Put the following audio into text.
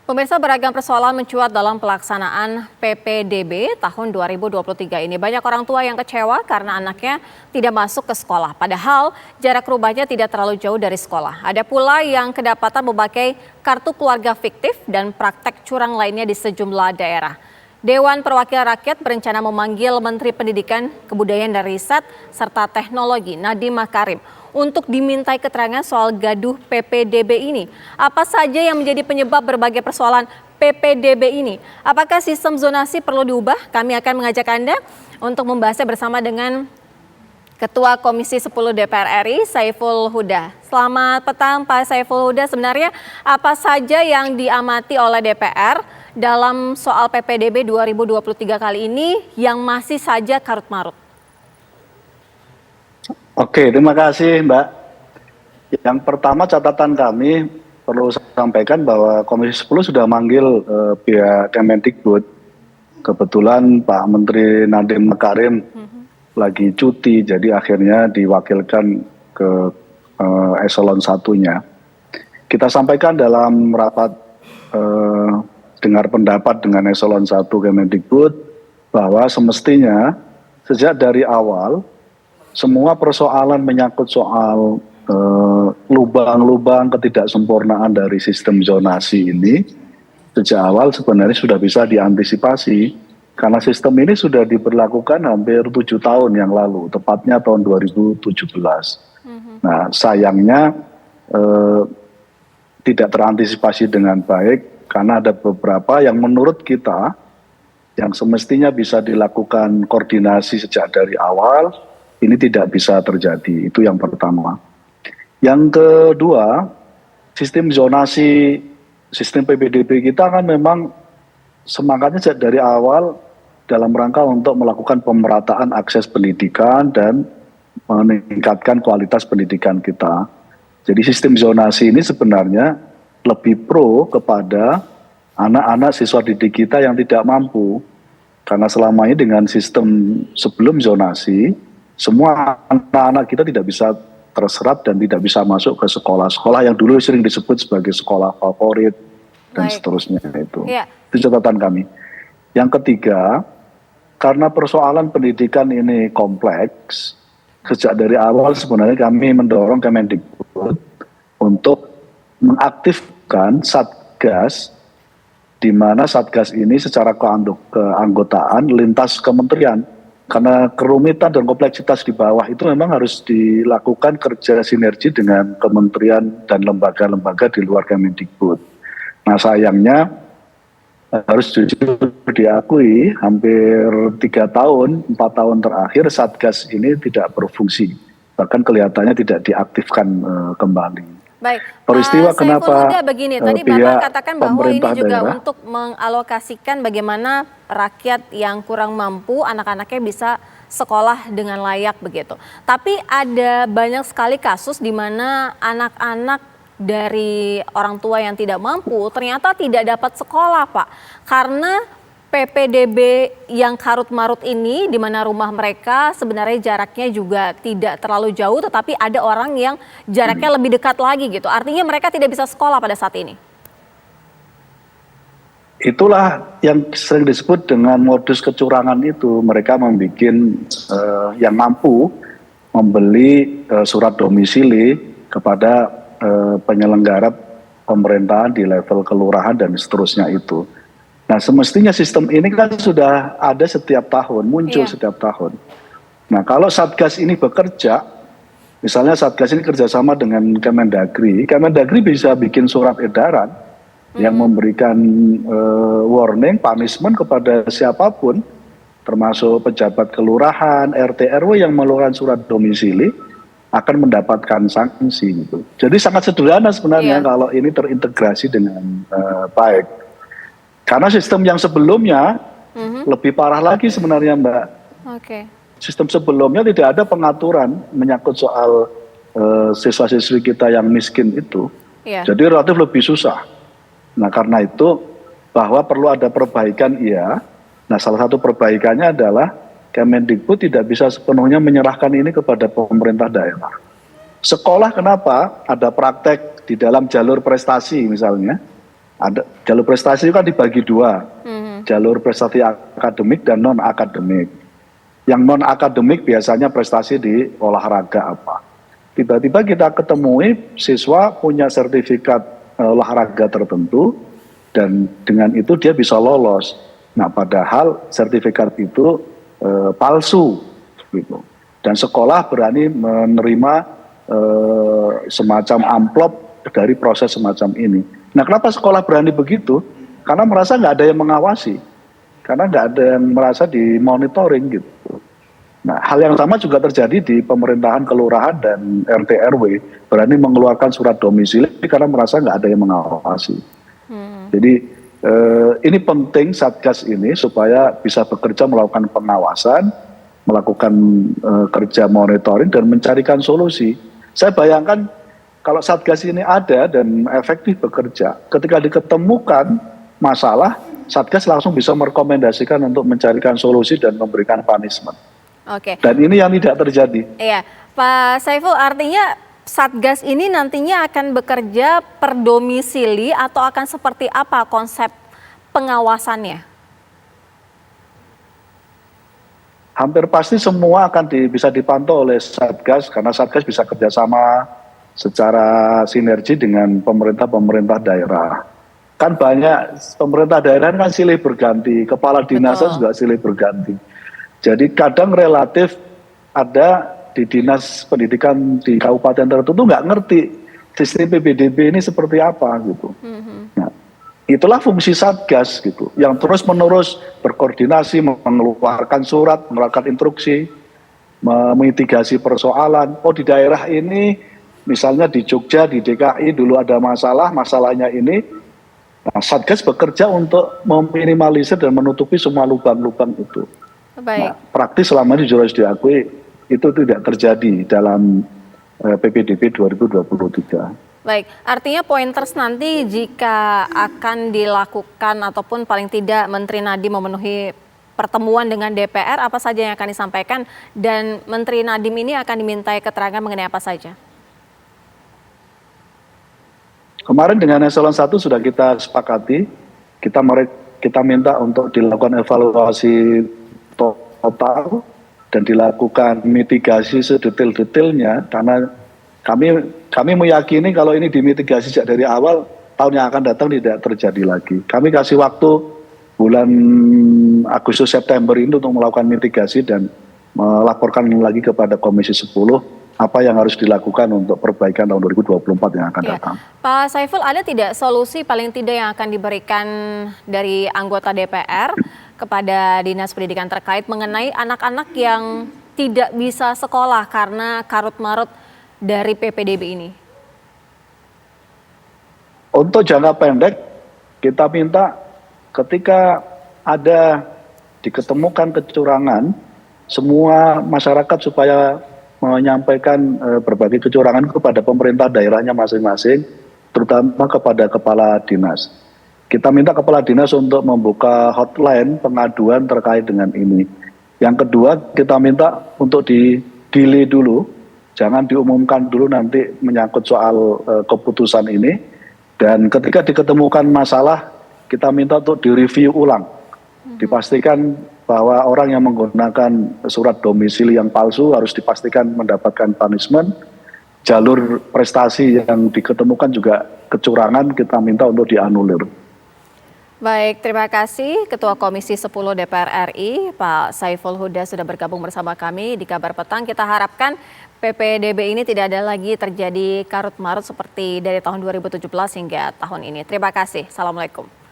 Pemirsa, beragam persoalan mencuat dalam pelaksanaan PPDB tahun 2023 ini. Banyak orang tua yang kecewa karena anaknya tidak masuk ke sekolah. Padahal jarak rumahnya tidak terlalu jauh dari sekolah. Ada pula yang kedapatan memakai kartu keluarga fiktif dan praktek curang lainnya di sejumlah daerah. Dewan Perwakilan Rakyat berencana memanggil Menteri Pendidikan, Kebudayaan dan Riset serta Teknologi Nadiem Makarim untuk dimintai keterangan soal gaduh PPDB ini. Apa saja yang menjadi penyebab berbagai persoalan PPDB ini? Apakah sistem zonasi perlu diubah? Kami akan mengajak Anda untuk membahasnya bersama dengan Ketua Komisi 10 DPR RI, Saiful Huda. Selamat petang Pak Saiful Huda. Sebenarnya apa saja yang diamati oleh DPR dalam soal PPDB 2023 kali ini yang masih saja karut-marut? Oke, terima kasih Mbak. Yang pertama catatan kami perlu sampaikan bahwa Komisi 10 sudah manggil pihak Kemendikbud. Kebetulan Pak Menteri Nadiem Makarim lagi cuti, jadi akhirnya diwakilkan ke eselon satunya. Kita sampaikan dalam rapat dengar pendapat dengan eselon 1 Kemendikbud bahwa semestinya sejak dari awal semua persoalan menyangkut soal lubang-lubang ketidaksempurnaan dari sistem zonasi ini sejak awal sebenarnya sudah bisa diantisipasi karena sistem ini sudah diberlakukan hampir 7 tahun yang lalu, tepatnya tahun 2017. Nah, sayangnya tidak terantisipasi dengan baik karena ada beberapa yang menurut kita yang semestinya bisa dilakukan koordinasi sejak dari awal, ini tidak bisa terjadi. Itu yang pertama. Yang kedua, sistem zonasi, sistem PPDB kita kan memang semangatnya sejak dari awal dalam rangka untuk melakukan pemerataan akses pendidikan dan meningkatkan kualitas pendidikan kita. Jadi sistem zonasi ini sebenarnya lebih pro kepada anak-anak siswa didik kita yang tidak mampu. Karena selama ini dengan sistem sebelum zonasi, semua anak-anak kita tidak bisa terserap dan tidak bisa masuk ke sekolah-sekolah yang dulu sering disebut sebagai sekolah favorit dan seterusnya itu. Ya. Itu catatan kami. Yang ketiga, karena persoalan pendidikan ini kompleks, sejak dari awal sebenarnya kami mendorong Kemendikbud untuk mengaktifkan Satgas, di mana Satgas ini secara keanggotaan lintas kementerian. Karena kerumitan dan kompleksitas di bawah itu memang harus dilakukan kerja sinergi dengan kementerian dan lembaga-lembaga di luar Kemendikbud. Nah sayangnya harus jujur diakui hampir 3 tahun, 4 tahun terakhir Satgas ini tidak berfungsi. Bahkan kelihatannya tidak diaktifkan kembali. Baik, peristiwa kenapa begini, tadi Bapak katakan bahwa ini juga daerah, untuk mengalokasikan bagaimana rakyat yang kurang mampu, anak-anaknya bisa sekolah dengan layak begitu. Tapi ada banyak sekali kasus di mana anak-anak dari orang tua yang tidak mampu ternyata tidak dapat sekolah, Pak. Karena PPDB yang karut-marut ini di mana rumah mereka sebenarnya jaraknya juga tidak terlalu jauh, tetapi ada orang yang jaraknya lebih dekat lagi gitu. Artinya mereka tidak bisa sekolah pada saat ini. Itulah yang sering disebut dengan modus kecurangan itu. Mereka membuat yang mampu membeli surat domisili kepada penyelenggara pemerintahan di level kelurahan dan seterusnya itu. Nah semestinya sistem ini kan sudah ada setiap tahun, muncul setiap tahun. Nah kalau Satgas ini bekerja, misalnya Satgas ini kerjasama dengan Kemendagri, Kemendagri bisa bikin surat edaran yang memberikan warning, punishment kepada siapapun, termasuk pejabat kelurahan, RT RW yang melakukan surat domisili, akan mendapatkan sanksi gitu. Jadi sangat sederhana sebenarnya kalau ini terintegrasi dengan baik. Karena sistem yang sebelumnya lebih parah lagi sebenarnya Mbak. Sistem sebelumnya tidak ada pengaturan menyangkut soal siswa-siswi kita yang miskin itu. Jadi relatif lebih susah. Nah karena itu bahwa perlu ada perbaikan Nah salah satu perbaikannya adalah Kemendikbud tidak bisa sepenuhnya menyerahkan ini kepada pemerintah daerah. Sekolah kenapa? Ada praktek di dalam jalur prestasi misalnya. Ada jalur prestasi kan dibagi dua, jalur prestasi akademik dan non akademik. Yang non akademik biasanya prestasi di olahraga apa. Tiba-tiba kita ketemui siswa punya sertifikat olahraga tertentu dan dengan itu dia bisa lolos. Nah, padahal sertifikat itu palsu, gitu. Dan sekolah berani menerima semacam amplop dari proses semacam ini. Nah, kenapa sekolah berani begitu? Karena merasa nggak ada yang mengawasi, karena nggak ada yang merasa dimonitoring gitu. Nah, hal yang sama juga terjadi di pemerintahan kelurahan dan RT RW, berani mengeluarkan surat domisili karena merasa nggak ada yang mengawasi. Jadi ini penting Satgas ini supaya bisa bekerja melakukan pengawasan, melakukan kerja monitoring dan mencarikan solusi. Saya bayangkan kalau Satgas ini ada dan efektif bekerja, ketika diketemukan masalah, Satgas langsung bisa merekomendasikan untuk mencarikan solusi dan memberikan punishment. Oke. Dan ini yang tidak terjadi. Iya, Pak Saiful, artinya Satgas ini nantinya akan bekerja per domisili atau akan seperti apa konsep pengawasannya? Hampir pasti semua akan bisa dipantau oleh Satgas karena Satgas bisa kerjasama secara sinergi dengan pemerintah daerah. Kan banyak pemerintah daerah kan silih berganti, kepala dinasnya juga silih berganti. Jadi kadang relatif ada di dinas pendidikan di kabupaten tertentu nggak ngerti sistem PPDB ini seperti apa gitu. Nah, itulah fungsi Satgas gitu, yang terus-menerus berkoordinasi, mengeluarkan surat, mengeluarkan instruksi, memitigasi persoalan. Oh, di daerah ini misalnya di Jogja, di DKI dulu ada masalah, masalahnya ini, nah, Satgas bekerja untuk meminimalisir dan menutupi semua lubang-lubang itu. Baik. Nah, praktis selama ini juga harus diakui itu tidak terjadi dalam PPDB 2023. Baik, artinya pointers nanti jika akan dilakukan ataupun paling tidak Menteri Nadiem memenuhi pertemuan dengan DPR, apa saja yang akan disampaikan dan Menteri Nadiem ini akan dimintai keterangan mengenai apa saja? Kemarin dengan eselon 1 sudah kita sepakati, kita minta untuk dilakukan evaluasi total dan dilakukan mitigasi sedetail-detailnya karena kami meyakini kalau ini dimitigasi sejak dari awal, tahun yang akan datang tidak terjadi lagi. Kami kasih waktu bulan Agustus September ini untuk melakukan mitigasi dan melaporkan lagi kepada Komisi 10 apa yang harus dilakukan untuk perbaikan tahun 2024 yang akan datang. Pak Saiful, ada tidak solusi paling tidak yang akan diberikan dari anggota DPR kepada Dinas Pendidikan terkait mengenai anak-anak yang tidak bisa sekolah karena karut-marut dari PPDB ini? Untuk jangka pendek, kita minta ketika ada diketemukan kecurangan, semua masyarakat supaya menyampaikan berbagai kecurangan kepada pemerintah daerahnya masing-masing, terutama kepada kepala dinas. Kita minta kepala dinas untuk membuka hotline pengaduan terkait dengan ini. Yang kedua, kita minta untuk di-delay dulu, jangan diumumkan dulu nanti menyangkut soal keputusan ini. Dan ketika diketemukan masalah, kita minta untuk direview ulang. Dipastikan bahwa orang yang menggunakan surat domisili yang palsu harus dipastikan mendapatkan punishment. Jalur prestasi yang diketemukan juga kecurangan, kita minta untuk dianulir. Baik, terima kasih Ketua Komisi 10 DPR RI, Pak Saiful Huda sudah bergabung bersama kami di Kabar Petang. Kita harapkan PPDB ini tidak ada lagi terjadi karut-marut seperti dari tahun 2017 hingga tahun ini. Terima kasih. Assalamualaikum.